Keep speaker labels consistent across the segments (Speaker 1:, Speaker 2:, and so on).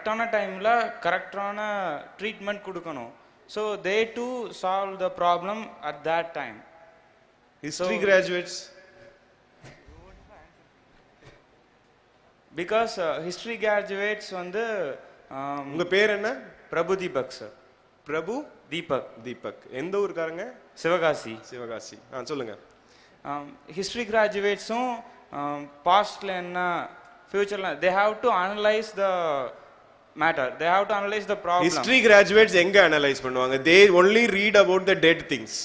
Speaker 1: கரெக்டான டைமில் கரெக்டான ட்ரீட்மெண்ட் கொடுக்கணும். So they to solve the problem at that time.
Speaker 2: History graduates?
Speaker 1: Because history graduates வந்து
Speaker 2: உங்க பேர் என்ன?
Speaker 1: பிரபு தீபக் சார்.
Speaker 2: பிரபு
Speaker 1: தீபக்.
Speaker 2: தீபக். எந்த ஊருக்காரங்க?
Speaker 1: சிவகாசி.
Speaker 2: சிவகாசி. சொல்லுங்க.
Speaker 1: ஹிஸ்ட்ரி கிராஜுவேட்ஸும் பாஸ்ட்ல என்ன ஃபியூச்சர்ல they have to analyse the matter, they have to analyse the problem.
Speaker 2: History graduates எங்க அனலைஸ் பண்ணுவாங்க? They only read about the dead things.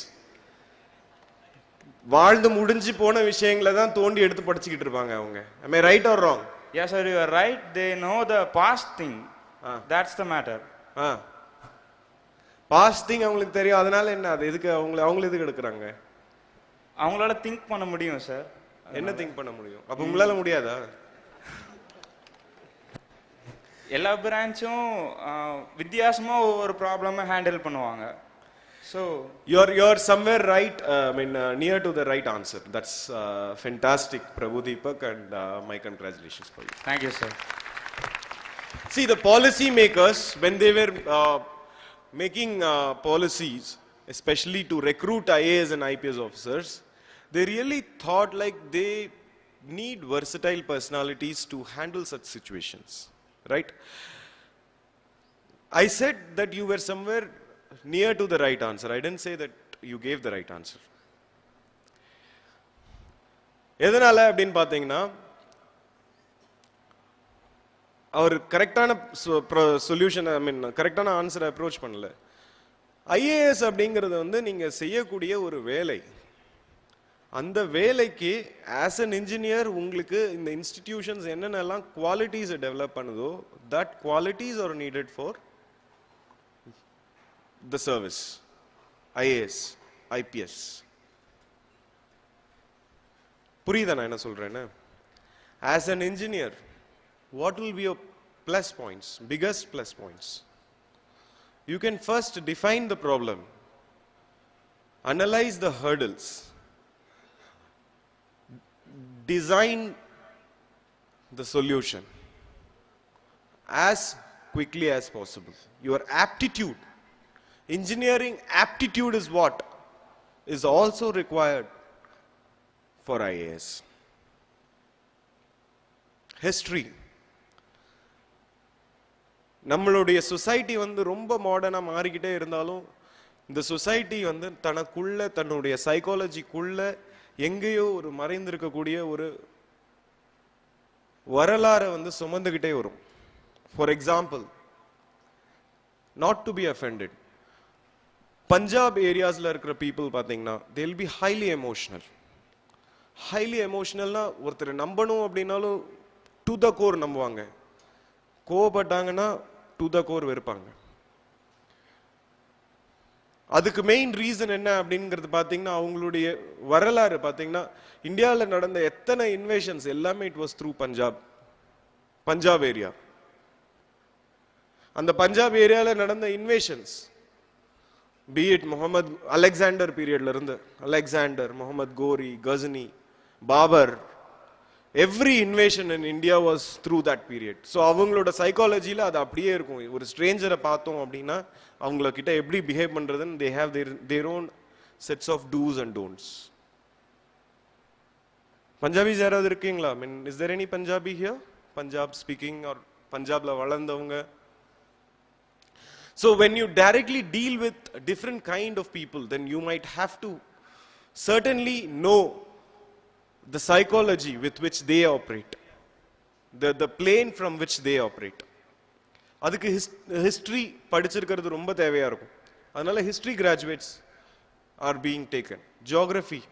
Speaker 2: வாழ்ந்து முடிஞ்சு போன விஷயங்களை தான் தோண்டி எடுத்து படிச்சுக்கிட்டு இருப்பாங்க அவங்க. am I right or wrong?
Speaker 1: Yes sir, you are right. They know the past thing. That's the matter.
Speaker 2: Past thing அவங்களுக்கு தெரியும். அதனால என்ன, அது எதுக்கு அவங்க எதுக்கு எடுக்கிறாங்க?
Speaker 1: அவங்களால திங்க் பண்ண முடியும் சார்.
Speaker 2: என்ன திங்க் பண்ண முடியும்? அப்ப உங்களால முடியாதா?
Speaker 1: எல்லா பிரான்ச்சும் வித்தியாசமா ஒவ்வொரு ப்ராப்ளமை ஹேண்டில் பண்ணுவாங்க. So
Speaker 2: you're somewhere right. I mean near to the right answer. That's fantastic, Prabhu Deepak, and my congratulations for you.
Speaker 1: Thank you sir.
Speaker 2: See, the policy makers, when they were making policies, especially to recruit IAS and IPS officers, they really thought like they need versatile personalities to handle such situations, right? I said that you were somewhere near to the right answer. I didn't say that you gave the right answer. எதனால அப்படின்னு பார்த்தீங்கன்னா, அவர் கரெக்டான solution, ஐ மீன் கரெக்டான ஆன்சரை approach பண்ணல. IAS அப்படிங்கிறது வந்து நீங்க செய்யக்கூடிய ஒரு வேலை. அந்த வேலைக்கு ஆஸ் அன் இன்ஜினியர் உங்களுக்கு இந்த இன்ஸ்டிடியூஷன்ஸ் என்னென்னலாம் குவாலிட்டிஸை டெவலப் பண்ணுதோ, that qualities are needed for the service, IAS, IPS. புரியுதா நான் என்ன சொல்றேன்னு? As an engineer, what will be your plus points, biggest plus points? You can first define the problem, analyze the hurdles, design the solution as quickly as possible. Your aptitude, engineering aptitude is what is also required for IAS. History. நம்மளுடைய society வந்து ரொம்ப மாடர்னா மாறிக்கிட்டே இருந்தாலும் இந்த society வந்து தனக்குள்ள தன்னுடைய சைக்காலஜிக்குள்ள எங்கேயோ ஒரு மறைந்திருக்கக்கூடிய ஒரு வரலாறை வந்து சுமந்துக்கிட்டே வரும். For example, not to be offended, Punjab ஏரியாஸ்ல இருக்கிற பீப்புள் பார்த்தீங்கன்னா they will be highly emotional. Highly எமோஷனல்னா ஒருத்தர் நம்பணும் அப்படின்னாலும் டு த கோர் நம்புவாங்க. கோவப்பட்டாங்கன்னா டு த கோர் வெறுப்பாங்க. அதுக்கு மெயின் ரீசன் என்ன அப்படிங்கிறது பார்த்தீங்கன்னா, அவங்களுடைய வரலாறு பார்த்தீங்கன்னா, இந்தியாவில் நடந்த எத்தனை இன்வேஷன்ஸ் எல்லாமே it was through Punjab area. அந்த பஞ்சாப் ஏரியாவில் நடந்த invasions, be it Muhammad Alexander period la irundha, Alexander, Muhammad Ghori, Ghazni, Babur, every invasion in India was through that period. So avangaloda psychology la adu apdiye irukum. Oru stranger paathom appadina avangala kitta eppadi behave pandradhu, they have their own sets of do's and don'ts. Punjabis yaradhu irukingla? I mean, is there any Punjabi here? Punjab speaking or Punjab la valandavanga? So when you directly deal with a different kind of people, then you might have to certainly know the psychology with which they operate, the plane from which they operate. அதுக்கு history படிச்சிருக்கிறது ரொம்ப தேவையா இருக்கும். அதனால history graduates are being taken. Geography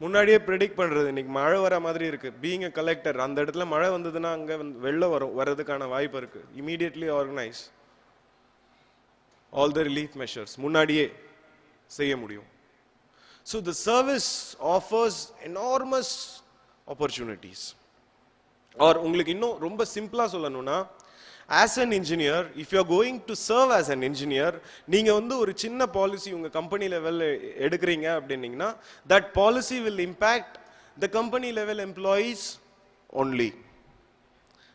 Speaker 2: முன்னாடியே predict பண்றது, இன்னைக்கு மழை வர மாதிரி இருக்கு. பீயிங் a collector, அந்த இடத்துல மழை வந்ததுன்னா அங்க வெள்ளம் வரதுக்கான வாய்ப்பு இருக்கு. immediately organize all the relief measures, முன்னாடியே செய்ய முடியும். So the service offers enormous opportunities. or உங்களுக்கு இன்னும் ரொம்ப சிம்பிளா சொல்லணும்னா, as an engineer, if you are going to serve as an engineer, நீங்க வந்து ஒரு சின்ன பாலிசி உங்க கம்பெனி லெவல்ல எடுக்கிறீங்க அப்படின்னீங்கன்னா, that policy will impact the company level employees only.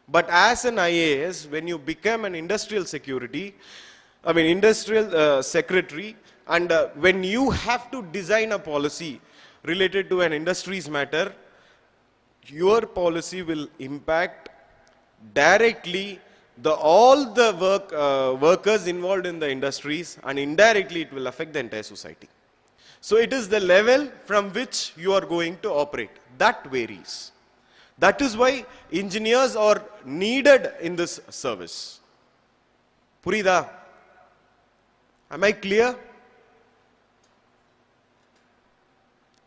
Speaker 2: But as an IAS, when you become an industrial industrial secretary, and when you have to design a policy related to an industry's matter, your policy will impact directly all the workers involved in the industries, and indirectly it will affect the entire society. So it is the level from which you are going to operate that varies. That is why engineers are needed in this service. Purida? Am I clear?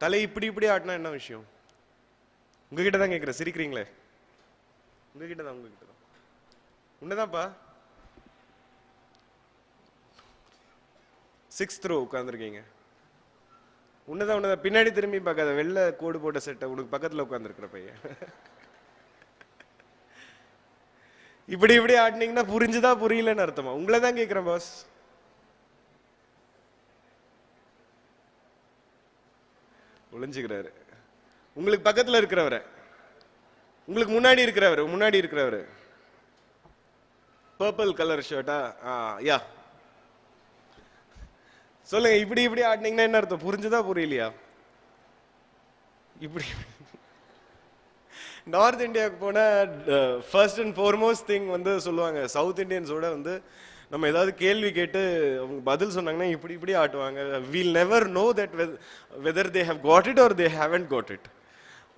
Speaker 2: தலை இப்படி இப்படி ஆட்டினா என்ன விஷயம்? உங்ககிட்ட தான் கேட்குறேன், சிரிக்கிறீங்களே? உங்ககிட்ட தான் உன்னதான்ப்பா. 6th row உட்காந்துருக்கீங்க. உன்னதான் பின்னாடி திரும்பி பார்க்காத, வெள்ளை கோடு போட்ட செட்டை உனக்கு பக்கத்தில் உட்காந்துருக்கிற பையன். இப்படி இப்படி ஆட்டினீங்கன்னா புரிஞ்சுதா புரியலன்னு அர்த்தமா? உங்களை தான் கேட்குறேன் பாஸ். ஒளிஞ்சுக்கிறாரு. உங்களுக்கு பக்கத்தில் இருக்கிறவரை, உங்களுக்கு முன்னாடி இருக்கிறவரு பர்பிள் கலர் ஷர்ட்டா? யா, சொல்லுங்க. இப்படி இப்படி ஆடினீங்கன்னா என்ன அர்த்தம்? புரிஞ்சுதா புரியலையா? இப்படி நார்த் இந்தியாவுக்கு போன ஃபர்ஸ்ட் அண்ட் ஃபார்மோஸ்ட் திங் சொல்லுவாங்க, சவுத் இந்தியன்ஸோட நம்ம ஏதாவது கேள்வி கேட்டு அவங்க பதில் சொன்னாங்கன்னா இப்படி இப்படி ஆட்டுவாங்க. We'll never know that whether they have got it or they haven't got it.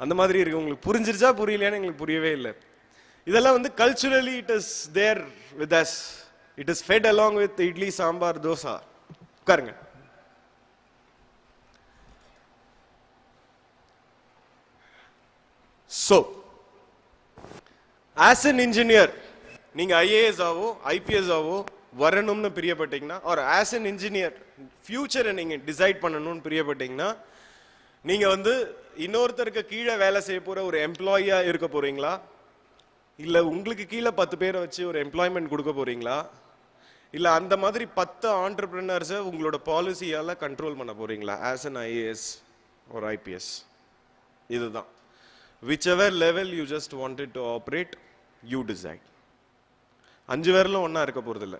Speaker 2: அந்த மாதிரி இருக்கு. உங்களுக்கு புரிஞ்சிருச்சா புரியலையான்னு எங்களுக்கு புரியவே இல்லை. இதெல்லாம் culturally it is there with us. It is fed along with idli sambar dosa. உட்காருங்க. So, as an engineer, நீங்க IAS ஆவோ IPS ஆவோ வரணும்னு பிரியப்பட்டீங்கன்னா, or as an engineer ஃபியூச்சரை நீங்க டிசைட் பண்ணணும்னு பிரியப்பட்டீங்கன்னா, நீங்க இன்னொருத்தருக்கு கீழே வேலை செய்ய போற ஒரு எம்ப்ளாயியா இருக்க போறீங்களா, இல்ல உங்களுக்கு கீழே 10 பேரை வச்சு ஒரு எம்ப்ளாய்மெண்ட் கொடுக்க போறீங்களா, இல்ல அந்த மாதிரி 10 ஆண்டர்பிரினர்ஸை உங்களோட பாலிசியால கண்ட்ரோல் பண்ண போறீங்களா as an IAS or IPS? இதுதான். whichever level you just wanted to operate, you decide. 5 பேர்ல ஒண்ணா இருக்க போறதில்ல.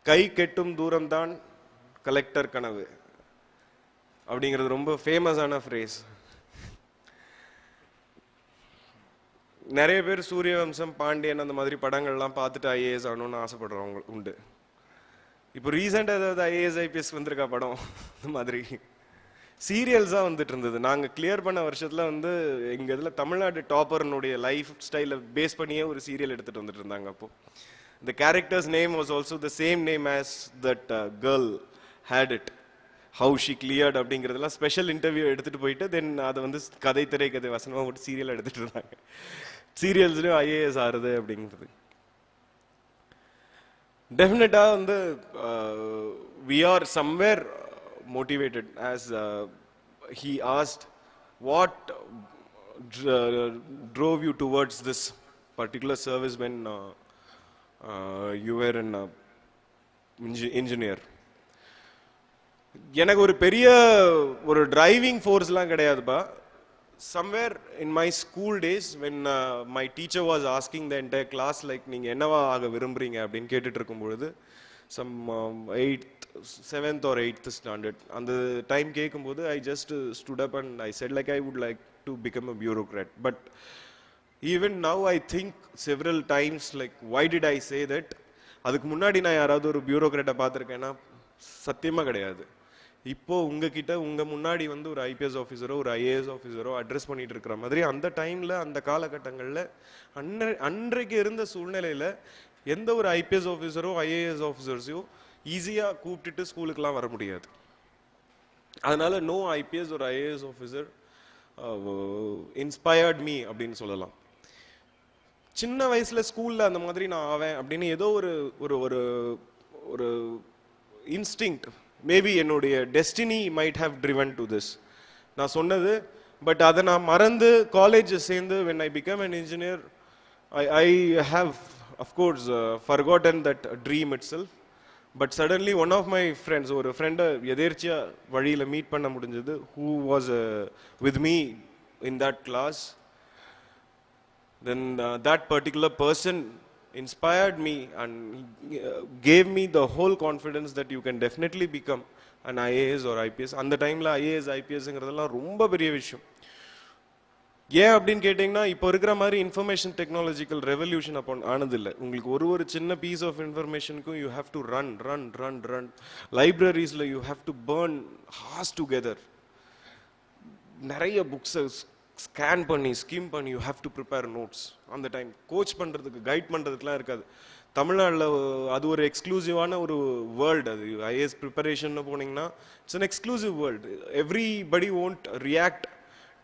Speaker 2: கை கெட்டும் தூரம் தான் கலெக்டர் கனவு அப்படிங்கிறது ரொம்ப ஃபேமஸான ஃப்ரேஸ். நிறைய பேர் சூரியவம்சம், பாண்டியன் அந்த மாதிரி படங்கள்லாம் பார்த்துட்டு ஐஏஎஸ் ஆகணும்னு ஆசைப்படுறவங்க உண்டு. இப்போ ரீசெண்டாக ஏதாவது ஐஏஎஸ் ஐபிஎஸ் வந்திருக்கா படம்? இந்த மாதிரி சீரியல்ஸாக வந்துட்டு இருந்தது. நாங்கள் கிளியர் பண்ண வருஷத்தில் எங்கள் இதில் தமிழ்நாடு டாப்பர்னுடைய லைஃப் ஸ்டைலை பேஸ் பண்ணியே ஒரு சீரியல் எடுத்துகிட்டு வந்துட்டு இருந்தாங்க. அப்போது the character's name was also the same name as that girl had it. How she cleared அப்படிங்கிறதுலாம் ஸ்பெஷல் இன்டர்வியூ எடுத்துகிட்டு போயிட்டு தென் அதை கதை திரைக்கதை வசனமாக போட்டு சீரியல் எடுத்துகிட்டு இருந்தாங்க. சீரியல்ஸ்லையும் ஐஏஎஸ் ஆறுது அப்படிங்கிறது டெஃபினட்டாக we are somewhere motivated, as he asked what drove you towards this particular service when you were an engineer. எனக்கு ஒரு பெரிய ஒரு டிரைவிங் ஃபோர்ஸ்லாம் கிடையாதுப்பா. somewhere in my school days when my teacher was asking the entire class like நீங்க என்னவா ஆக விரும்புறீங்க அப்படின்னு கேட்டுட்டு இருக்கும் பொழுது some 7th or 8th standard அந்த டைம் கேட்கும்போது I just stood up and I said like I would like to become a bureaucrat. But even now I think several times like why did I say that? அதுக்கு முன்னாடி நான் யாராவது ஒரு பியூரோக்ராட்டை பார்த்துருக்கேன்னா சத்தியமா கிடையாது. இப்போ உங்ககிட்ட உங்க முன்னாடி ஒரு ஐபிஎஸ் ஆஃபீஸரோ ஒரு ஐஏஎஸ் ஆஃபீஸரோ அட்ரஸ் பண்ணிட்டு இருக்கிற மாதிரி அந்த டைம்ல அந்த காலகட்டங்களில் அன்றைக்கு இருந்த சூழ்நிலையில எந்த ஒரு ஐபிஎஸ் ஆஃபீஸரோ ஐஏஎஸ் ஆஃபீஸர்ஸையோ ஈஸியா கூப்பிட்டுட்டு ஸ்கூலுக்குலாம் வர முடியாது. அதனால நோ ஐபிஎஸ் ஒரு ஐஏஎஸ் ஆஃபீஸர் இன்ஸ்பயர்ட் மீ அப்படின்னு சொல்லலாம். சின்ன வயசுல ஸ்கூல்ல அந்த மாதிரி நான் ஆவேன் அப்படின்னு ஏதோ ஒரு ஒரு ஒரு இன்ஸ்டிங்க்ட், மேபி என்னுடைய destiny might have driven to this நான் சொன்னது. பட் அதை நான் மறந்து காலேஜ் சேர்ந்து when I became an engineer, I have of course forgotten that dream itself. But suddenly one of my friends, ஒரு ஃப்ரெண்டை எதேர்ச்சியா வழியில மீட் பண்ண முடிஞ்சது, who was with me in that class, then that particular person inspired me and gave me the whole confidence that you can definitely become an IAS or IPS. அந்த டைம்ல IAS IPSங்கிறதெல்லாம் ரொம்ப பெரிய விஷயம். ஏன் அப்படின்னு கேட்டிங்கன்னா இப்போ இருக்கிற மாதிரி இன்ஃபர்மேஷன் டெக்னாலஜிக்கல் ரெவல்யூஷன் அப்போ ஆனதில்லை. உங்களுக்கு ஒரு சின்ன பீஸ் ஆஃப் இன்ஃபர்மேஷனுக்கும் யூ ஹேவ் டு ரன் லைப்ரரிஸில் you have to burn hours together. நிறைய புக்ஸை ஸ்கேன் பண்ணி ஸ்கிம் பண்ணி you have to prepare notes. அந்த டைம் கோச் பண்ணுறதுக்கு கைட் பண்ணுறதுக்குலாம் இருக்காது. தமிழ்நாட்டில் அது ஒரு எக்ஸ்க்ளூசிவான ஒரு வேர்ல்டு. அது ஐஏஎஸ் ப்ரிப்பரேஷன் போனீங்கன்னா it's an exclusive world. Everybody won't react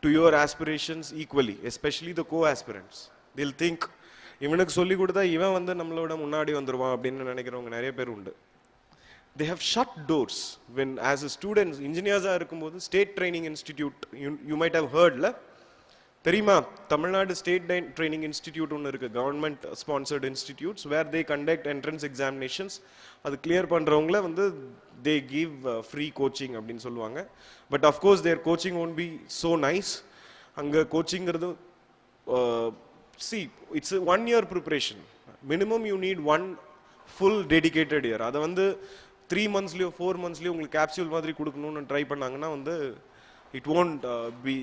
Speaker 2: to your aspirations equally, especially the co-aspirants. They'll think இவனுக்கு சொல்லி கொடுத்தா இவன் வந்து நம்மளோட முன்னாடி வந்துருவான் அப்படின்னு நினைக்கிறவங்க நிறைய பேர் உண்டு. They have shut doors when as a students engineers இருக்கும்போது state training institute you might have heard ல தெரியுமா? தமிழ்நாடு ஸ்டேட் ட்ரைனிங் இன்ஸ்டிடியூட் ஒன்று இருக்கு, government sponsored institutes where they conduct entrance examinations. அது கிளியர் பண்றவங்கள வந்து தே கிவ் ஃப்ரீ கோச்சிங் அப்படின்னு சொல்லுவாங்க. But of course their coaching won't be so nice. அங்கே கோச்சிங்கிறது it's 1 year preparation. Minimum you need 1 full dedicated year. அதை வந்து 3 monthsலயோ 4 monthsலயோ உங்களுக்கு கேப்சூல் மாதிரி கொடுக்கணும்னு ட்ரை பண்ணாங்கன்னா வந்து it won't be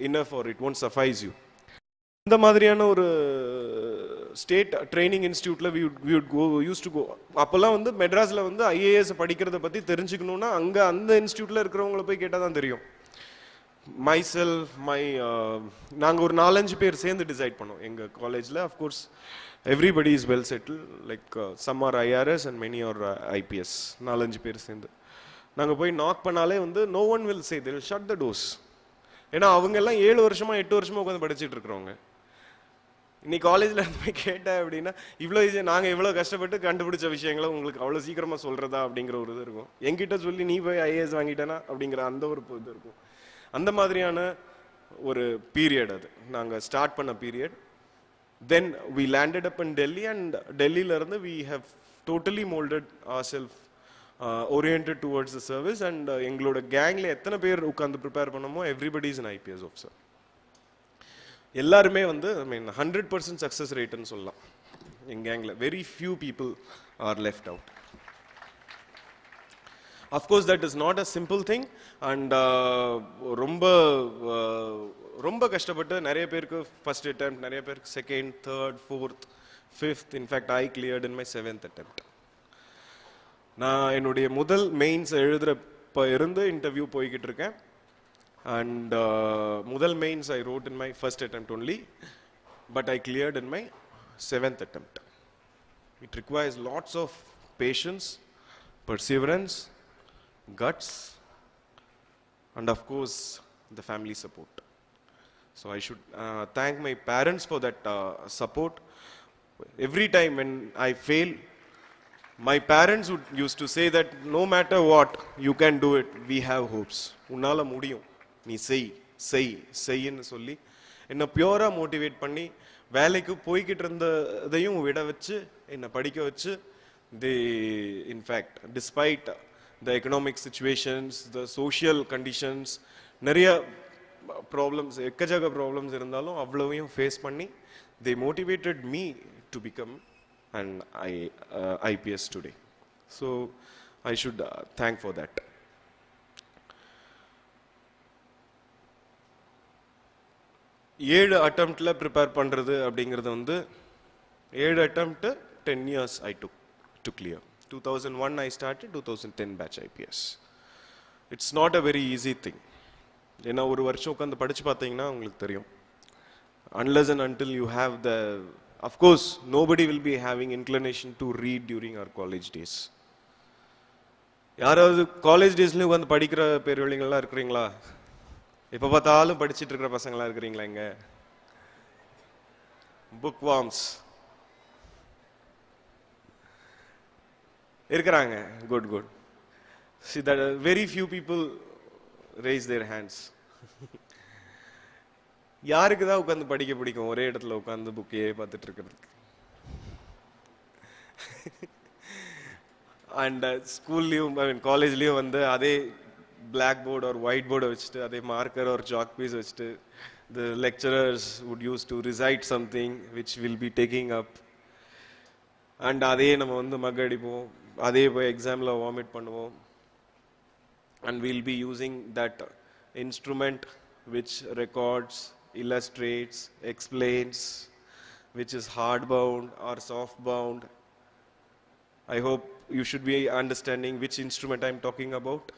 Speaker 2: enough or it won't suffice you. இந்த மாதிரியான ஒரு ஸ்டேட் ட்ரைனிங் இன்ஸ்டியூட்ல we would go used to go. அப்போல்லாம் வந்து மெட்ராஸ்ல வந்து ஐஏஎஸ் படிக்கிறத பத்தி தெரிஞ்சுக்கணும்னா அங்க அந்த இன்ஸ்டியூட்ல இருக்கிறவங்கள போய் கேட்டால் தான் தெரியும். நாங்க ஒரு 4-5 பேர் சேர்ந்து டிசைட் பண்ணோம் எங்க காலேஜ்ல. Of course everybody is well settled, like some are IRS and many are IPS. 4-5 பேர் சேர்ந்து நாங்கள் போய் நாக் பண்ணாலே வந்து no one will say, they will shut the doors. ஏன்னா அவங்க எல்லாம் 7 வருஷமா 8 வருஷமா உட்காந்து படிச்சுட்டு இருக்கிறவங்க. இன்னைக்கு காலேஜில் இருந்து போய் கேட்டேன் அப்படின்னா இவ்வளோ ஈஸியாக நாங்கள் இவ்வளோ கஷ்டப்பட்டு கண்டுபிடிச்ச விஷயங்களை உங்களுக்கு அவ்வளோ சீக்கிரமாக சொல்கிறதா அப்படிங்கிற ஒரு இது இருக்கும். என்கிட்ட சொல்லி நீ போய் ஐஏஎஸ் வாங்கிட்டேனா அப்படிங்கிற அந்த ஒரு இது இருக்கும். அந்த மாதிரியான ஒரு பீரியட் அது நாங்கள் ஸ்டார்ட் பண்ண period. Then we landed up in Delhi, and Delhi la irundhu we have totally molded ourselves oriented towards the service. And engaloda gang la ethana per ukkandu prepare pannamo, everybody is an IPS officer. Ellarume vandu I mean 100% success rate nu sollalam. En gang la very few people are left out. Of course that is not a simple thing, and ரொம்ப கஷ்டப்பட்டு நிறைய பேருக்கு first attempt, நிறைய பேருக்கு second, third, fourth, fifth, in fact I cleared in my 7th attempt. நான் என்னுடைய முதல் mains எழுதுறப்ப இருந்து இன்டர்வியூ போய்கிட்டு இருக்கேன். அண்ட் முதல் mains I wrote in my first attempt only, but I cleared in my 7th attempt. It requires lots of patience, perseverance, guts, and of course the family support. So I should thank my parents for that support. Every time when I fail, my parents used to say that no matter what, you can do it, we have hopes. உன்னால முடியும், நீ செய்ன்னு சொல்லி என்னை பியூரா motivate பண்ணி வேலைக்கு போய்கிட்டு இருந்ததையும் விட வச்சு என்னை படிக்க வச்சு, they in fact despite the economic situations, the social conditions, நிறைய ப்ராப்ளம்ஸ், எக்கச்சக்க ப்ராப்ளம்ஸ் இருந்தாலும் அவ்வளவையும் ஃபேஸ் பண்ணி they motivated me to become an IPS today. So I should thank for that. ஏழு அட்டெம்ப்ட்ல ப்ரிப்பேர் பண்றது அப்படிங்கிறது வந்து 7 attempt 10 years I took to clear. 2001 I started, 2010 batch IPS. It's not a very easy thing. ஏன்னா ஒரு வருஷம் உட்காந்து படிச்சு பார்த்தீங்கன்னா உங்களுக்கு தெரியும். Unless and until you have the, of course nobody will be having inclination to read during our college days. யாராவது college டேஸ்லயும் உட்காந்து படிக்கிற பேர்வழிங்கள்லாம் இருக்கிறீங்களா? எப்போ பார்த்தாலும் படிச்சுட்டு இருக்கிற பசங்களா இருக்கிறீங்களா? இங்க புக் வார்ம்ஸ் இருக்கிறாங்க. Good good. See that very few people raise their hands. யாருக்கு தான் உட்காந்து படிக்க பிடிக்கும் ஒரே இடத்துல உட்காந்து புக்கையே பார்த்துட்டு இருக்கிறதுக்கு? அண்ட் ஸ்கூல்லையும் ஐ மீன் காலேஜ்லேயும் வந்து அதே பிளாக் போர்டு ஒரு ஒயிட் போர்டை வச்சுட்டு அதே மார்க்கர் ஒரு சாக் பீஸ் வச்சுட்டு the lecturers would use to recite something which will be taking up. And அதே நம்ம வந்து மக் அடிப்போம், அதே போய் எக்ஸாமில் வாமிட் பண்ணுவோம். And we'll be using that instrument which records, illustrates, explains, which is hardbound or softbound. I hope you should be understanding which instrument I'm talking about.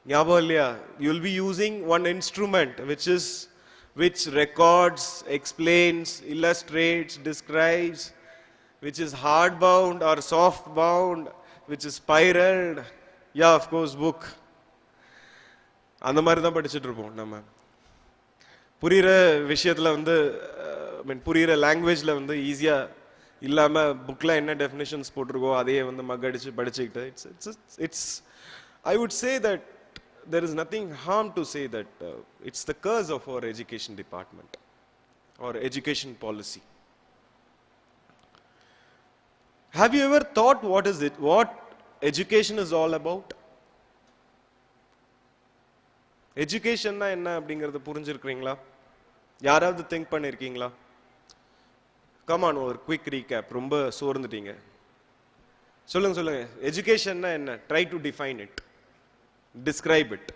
Speaker 2: You'll be using one instrument which records, explains, illustrates, describes, which is hardbound or softbound, which is spiraled. Yeah, of course, book. அந்த மாதிரி தான் படிச்சுட்டு இருப்போம் நம்ம. புரிகிற விஷயத்தில் வந்து புரிகிற லாங்குவேஜில் வந்து ஈஸியாக இல்லாமல் புக்கில் என்ன டெஃபினேஷன்ஸ் போட்டிருக்கோ அதையே வந்து மக்கடிச்சு படிச்சுக்கிட்டு it's I would say that there is nothing harm to say that it's the curse of our education department or education policy. Have you ever thought what education is all about? Education na enna அப்படிங்கறது புரிஞ்சிருக்கீங்களா? யாராவது think பண்ணிருக்கீங்களா? Come on, ஒரு quick recap. ரொம்ப சோர்ந்துட்டீங்க. சொல்லுங்க. Education na என்ன? Try to define it. Describe it.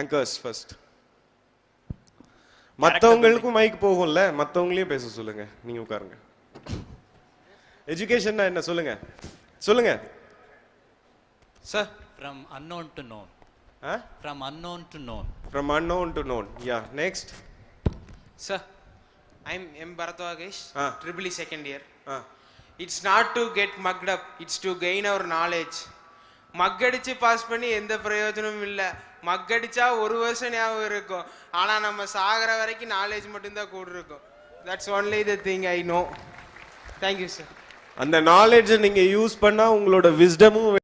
Speaker 2: Anchors first. மத்தவங்களுக்கும் mic போகும்ல, மத்தவங்களையும் பேச சொல்லுங்க. நீங்க உட்காருங்க. எஜுகேஷன்னா என்ன சொல்லுங்க.
Speaker 3: Sir, from unknown to known.
Speaker 2: Huh?
Speaker 3: From unknown to known.
Speaker 2: From unknown to known. Yeah, next.
Speaker 4: Sir, I'm M. Bharatwagesh, Triple E second year.
Speaker 2: It's
Speaker 4: not to get mugged up, it's to gain our knowledge. மக்கடிச்சு pass பண்ணி எந்த பிரயோஜனமும் இல்லை. மக்கடிச்சா ஒரு வருஷம் ஞாபகம் இருக்கும், ஆனால் நம்ம சாகிற வரைக்கும் நாலேஜ் மட்டும்தான் கூட இருக்கும். That's only the thing I know. Thank you sir.
Speaker 2: அந்த நாலேஜை நீங்கள் யூஸ் பண்ணால் உங்களோட விஸ்டமும்